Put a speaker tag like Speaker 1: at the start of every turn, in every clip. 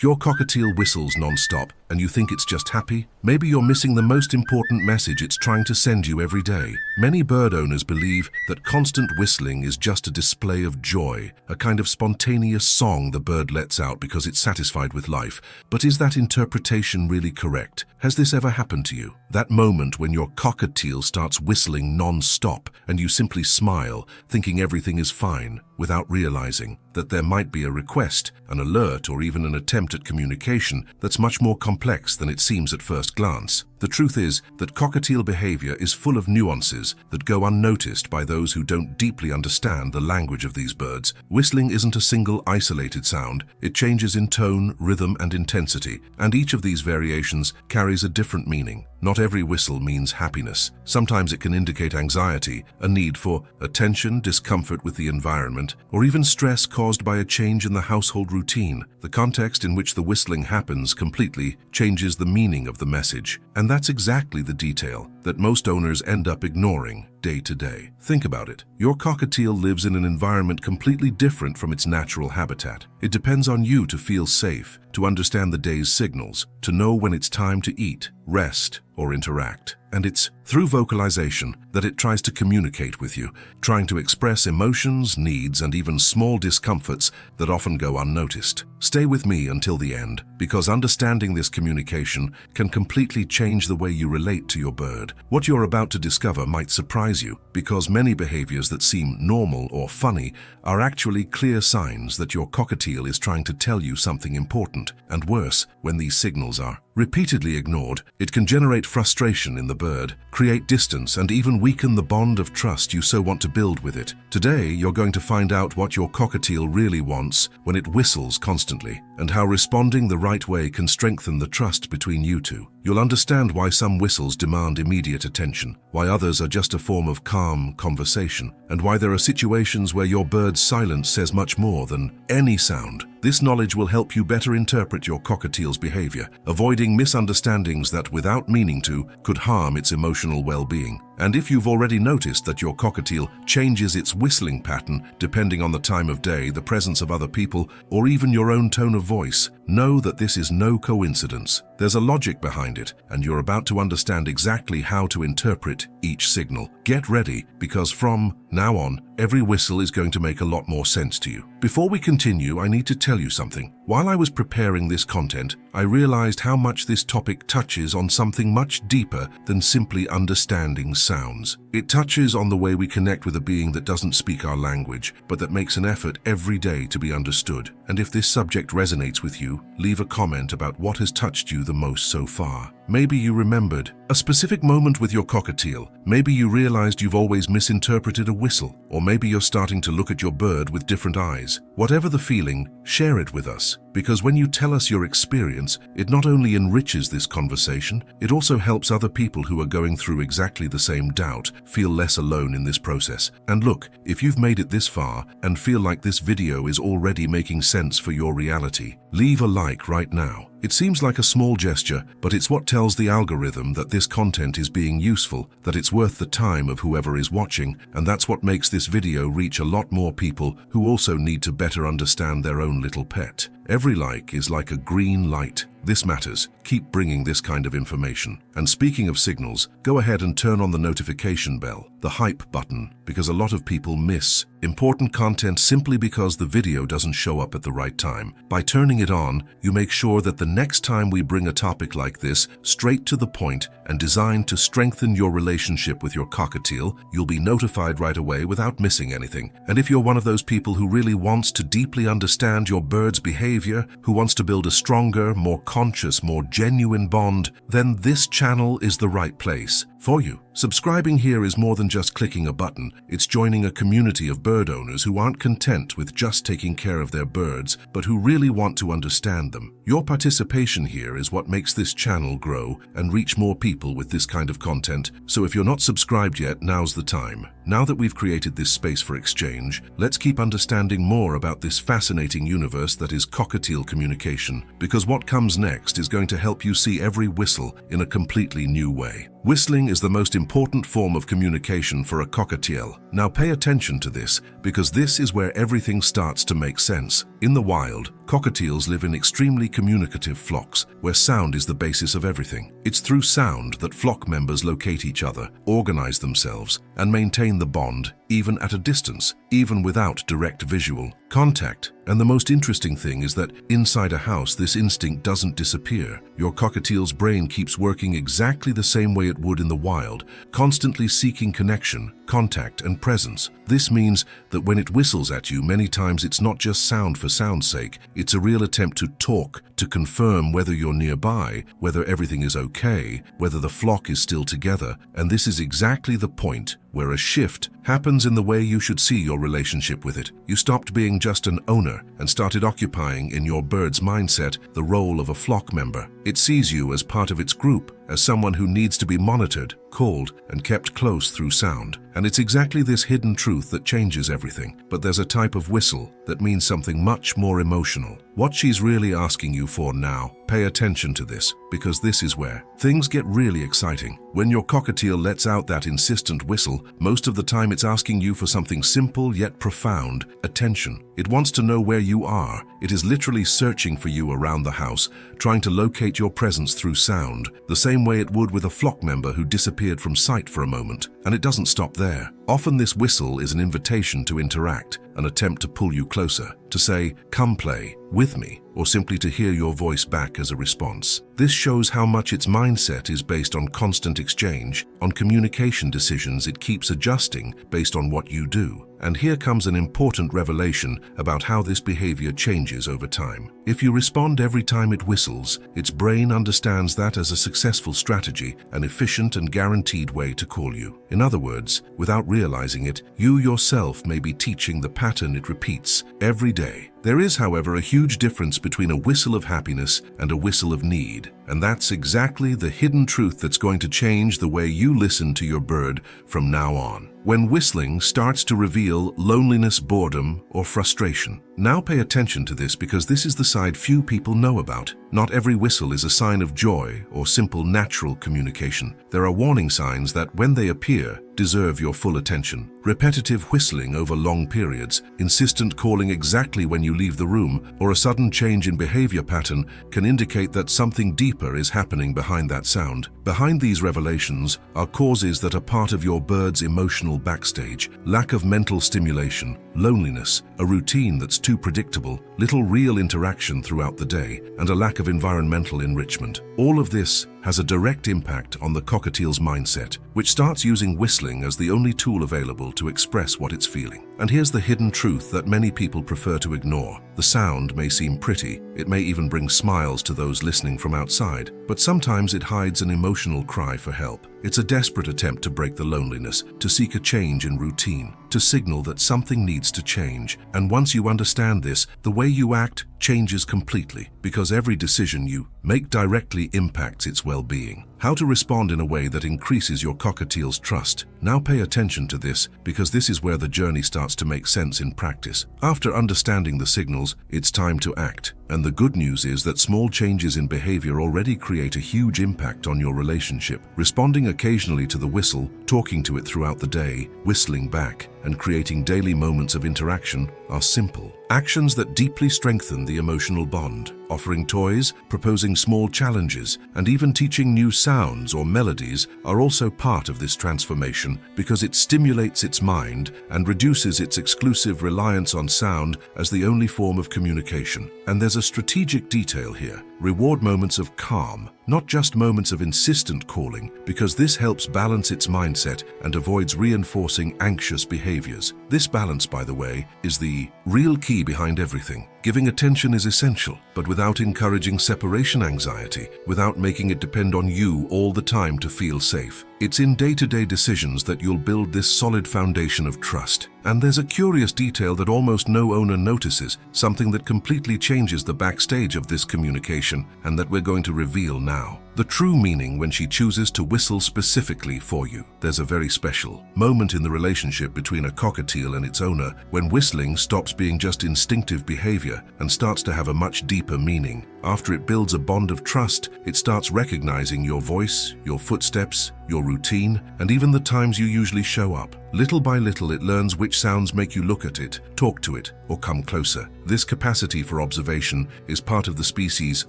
Speaker 1: Your cockatiel whistles non-stop, and you think it's just happy? Maybe you're missing the most important message it's trying to send you every day. Many bird owners believe that constant whistling is just a display of joy, a kind of spontaneous song the bird lets out because it's satisfied with life. But is that interpretation really correct? Has this ever happened to you? That moment when your cockatiel starts whistling non-stop and you simply smile, thinking everything is fine, without realizing that there might be a request, an alert, or even an attempt at communication that's much more complex than it seems at first glance. The truth is that cockatiel behavior is full of nuances that go unnoticed by those who don't deeply understand the language of these birds. Whistling isn't a single isolated sound. It changes in tone, rhythm, and intensity, and each of these variations carries a different meaning. Not every whistle means happiness. Sometimes it can indicate anxiety, a need for attention, discomfort with the environment, or even stress caused by a change in the household routine. The context in which the whistling happens completely changes the meaning of the message, and that's exactly the detail that most owners end up ignoring day to day. Think about it. Your cockatiel lives in an environment completely different from its natural habitat. It depends on you to feel safe, to understand the day's signals, to know when it's time to eat, rest, or interact. And it's through vocalization that it tries to communicate with you, trying to express emotions, needs, and even small discomforts that often go unnoticed. Stay with me until the end, because understanding this communication can completely change the way you relate to your bird. What you're about to discover might surprise you, because many behaviors that seem normal or funny are actually clear signs that your cockatiel is trying to tell you something important. And worse, when these signals are repeatedly ignored, it can generate frustration in the bird, create distance, and even weaken the bond of trust you so want to build with it. Today, you're going to find out what your cockatiel really wants when it whistles constantly, and how responding the right way can strengthen the trust between you two. You'll understand why some whistles demand immediate attention, why others are just a form of calm conversation, and why there are situations where your bird's silence says much more than any sound. This knowledge will help you better interpret your cockatiel's behavior, avoiding misunderstandings that, without meaning to, could harm its emotional well-being. And if you've already noticed that your cockatiel changes its whistling pattern depending on the time of day, the presence of other people, or even your own tone of voice, know that this is no coincidence. There's a logic behind it, and you're about to understand exactly how to interpret each signal. Get ready, because from now on, every whistle is going to make a lot more sense to you. Before we continue, I need to tell you something. While I was preparing this content, I realized how much this topic touches on something much deeper than simply understanding sounds. It touches on the way we connect with a being that doesn't speak our language, but that makes an effort every day to be understood. And if this subject resonates with you, leave a comment about what has touched you the most so far. Maybe you remembered a specific moment with your cockatiel. Maybe you realized you've always misinterpreted a whistle, or maybe you're starting to look at your bird with different eyes. Whatever the feeling, share it with us, because when you tell us your experience, it not only enriches this conversation, it also helps other people who are going through exactly the same doubt feel less alone in this process. And look, if you've made it this far and feel like this video is already making sense for your reality, leave a like right now. It seems like a small gesture, but it's what tells the algorithm that this content is being useful, that it's worth the time of whoever is watching, and that's what makes this video reach a lot more people who also need to better understand their own little pet. Every like is like a green light. This matters. Keep bringing this kind of information. And speaking of signals, go ahead and turn on the notification bell, the hype button, because a lot of people miss important content simply because the video doesn't show up at the right time. By turning it on, you make sure that the next time we bring a topic like this, straight to the point and designed to strengthen your relationship with your cockatiel, you'll be notified right away without missing anything. And if you're one of those people who really wants to deeply understand your bird's behavior, who wants to build a stronger, more conscious, more genuine bond, then this channel is the right place for you. Subscribing here is more than just clicking a button. It's joining a community of bird owners who aren't content with just taking care of their birds, but who really want to understand them. Your participation here is what makes this channel grow and reach more people with this kind of content. So if you're not subscribed yet, now's the time. Now that we've created this space for exchange, let's keep understanding more about this fascinating universe that is cockatiel communication, because what comes next is going to help you see every whistle in a completely new way. Whistling is the most important form of communication for a cockatiel. Now pay attention to this, because this is where everything starts to make sense. In the wild, cockatiels live in extremely communicative flocks, where sound is the basis of everything. It's through sound that flock members locate each other, organize themselves, and maintain the bond, even at a distance, even without direct visual contact. And the most interesting thing is that inside a house, this instinct doesn't disappear. Your cockatiel's brain keeps working exactly the same way it would in the wild, constantly seeking connection, contact, and presence. This means that when it whistles at you, many times it's not just sound for sound's sake. It's a real attempt to talk, to confirm whether you're nearby, whether everything is okay, whether the flock is still together. And this is exactly the point where a shift happens in the way you should see your relationship with it. You stopped being just an owner and started occupying in your bird's mindset the role of a flock member. It sees you as part of its group, as someone who needs to be monitored, called, and kept close through sound. And it's exactly this hidden truth that changes everything. But there's a type of whistle that means something much more emotional. What she's really asking you for now, pay attention to this, because this is where things get really exciting. When your cockatiel lets out that insistent whistle, most of the time it's asking you for something simple yet profound: attention. It wants to know where you are. It is literally searching for you around the house, trying to locate your presence through sound, the same way it would with a flock member who disappeared from sight for a moment. And it doesn't stop there. Often this whistle is an invitation to interact, an attempt to pull you closer, to say, "Come play with me," or simply to hear your voice back as a response. This shows how much its mindset is based on constant exchange, on communication decisions it keeps adjusting based on what you do. And here comes an important revelation about how this behavior changes over time. If you respond every time it whistles, its brain understands that as a successful strategy, an efficient and guaranteed way to call you. In other words, without realizing it, you yourself may be teaching the pattern it repeats every day. There is, however, a huge difference between a whistle of happiness and a whistle of need. And that's exactly the hidden truth that's going to change the way you listen to your bird from now on. When whistling starts to reveal loneliness, boredom, or frustration. Now pay attention to this, because this is the side few people know about. Not every whistle is a sign of joy or simple natural communication. There are warning signs that, when they appear, deserve your full attention. Repetitive whistling over long periods, insistent calling exactly when you leave the room, or a sudden change in behavior pattern can indicate that something deeper is happening behind that sound. Behind these revelations are causes that are part of your bird's emotional backstage: lack of mental stimulation, loneliness, a routine that's too predictable, little real interaction throughout the day, and a lack of environmental enrichment. All of this has a direct impact on the cockatiel's mindset, which starts using whistling as the only tool available to express what it's feeling. And here's the hidden truth that many people prefer to ignore. The sound may seem pretty, it may even bring smiles to those listening from outside, but sometimes it hides an emotional cry for help. It's a desperate attempt to break the loneliness, to seek a change in routine, to signal that something needs to change. And once you understand this, the way you act changes completely, because every decision you make directly impacts its well-being. How to respond in a way that increases your cockatiel's trust. Now pay attention to this, because this is where the journey starts to make sense in practice. After understanding the signals, it's time to act. And the good news is that small changes in behavior already create a huge impact on your relationship. Responding occasionally to the whistle, talking to it throughout the day, whistling back, and creating daily moments of interaction are simple actions that deeply strengthen the emotional bond. Offering toys, proposing small challenges, and even teaching new sounds or melodies are also part of this transformation, because it stimulates its mind and reduces its exclusive reliance on sound as the only form of communication. And there's a strategic detail here. Reward moments of calm, not just moments of insistent calling, because this helps balance its mindset and avoids reinforcing anxious behaviors. This balance, by the way, is the real key behind everything. Giving attention is essential, but without encouraging separation anxiety, without making it depend on you all the time to feel safe. It's in day-to-day decisions that you'll build this solid foundation of trust. And there's a curious detail that almost no owner notices, something that completely changes the backstage of this communication, and that we're going to reveal now. The true meaning when she chooses to whistle specifically for you. There's a very special moment in the relationship between a cockatiel and its owner when whistling stops being just instinctive behavior and starts to have a much deeper meaning. After it builds a bond of trust, it starts recognizing your voice, your footsteps, your routine, and even the times you usually show up. Little by little, it learns which sounds make you look at it, talk to it, or come closer. This capacity for observation is part of the species'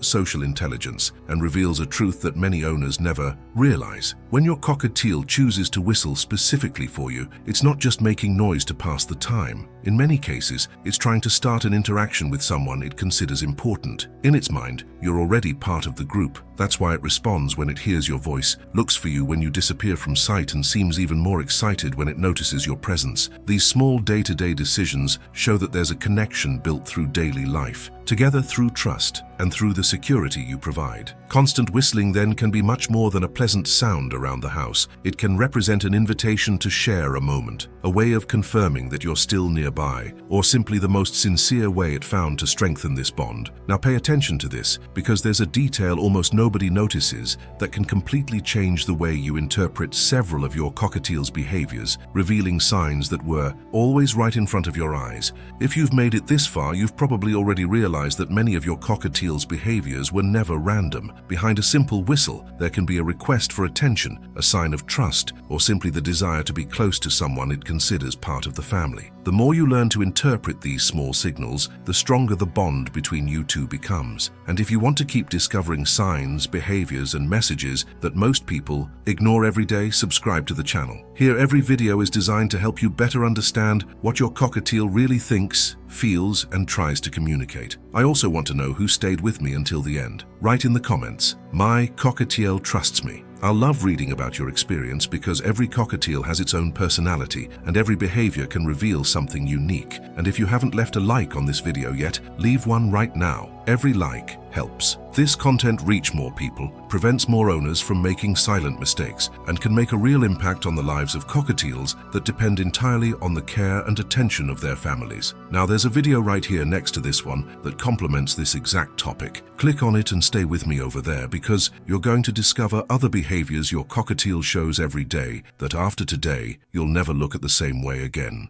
Speaker 1: social intelligence and reveals a truth that many owners never realize. When your cockatiel chooses to whistle specifically for you, it's not just making noise to pass the time. In many cases, it's trying to start an interaction with someone it considers important. In its mind, you're already part of the group. That's why it responds when it hears your voice, looks for you when you disappear from sight, and seems even more excited when it notices your presence. These small day-to-day decisions show that there's a connection built through daily life, together through trust and through the security you provide. Constant whistling then can be much more than a pleasant sound around the house. It can represent an invitation to share a moment, a way of confirming that you're still nearby, or simply the most sincere way it found to strengthen this bond. Now pay attention to this, because there's a detail almost nobody notices that can completely change the way you interpret several of your cockatiel's behaviors, revealing signs that were always right in front of your eyes. If you've made it this far, you've probably already realized that many of your cockatiel's behaviors were never random. Behind a simple whistle, there can be a request for attention, a sign of trust, or simply the desire to be close to someone it considers part of the family. The more you learn to interpret these small signals, the stronger the bond between you two becomes. And if you want to keep discovering signs, behaviors, and messages that most people ignore every day, subscribe to the channel. Here, every video is designed to help you better understand what your cockatiel really thinks, feels, and tries to communicate. I also want to know who stayed with me until the end. Write in the comments, "My cockatiel trusts me." I'll love reading about your experience, because every cockatiel has its own personality and every behavior can reveal something unique. And if you haven't left a like on this video yet, leave one right now. Every like helps this content reach more people, prevents more owners from making silent mistakes, and can make a real impact on the lives of cockatiels that depend entirely on the care and attention of their families. Now there's a video right here next to this one that complements this exact topic. Click on it and stay with me over there, because you're going to discover other behaviors your cockatiel shows every day that after today, you'll never look at the same way again.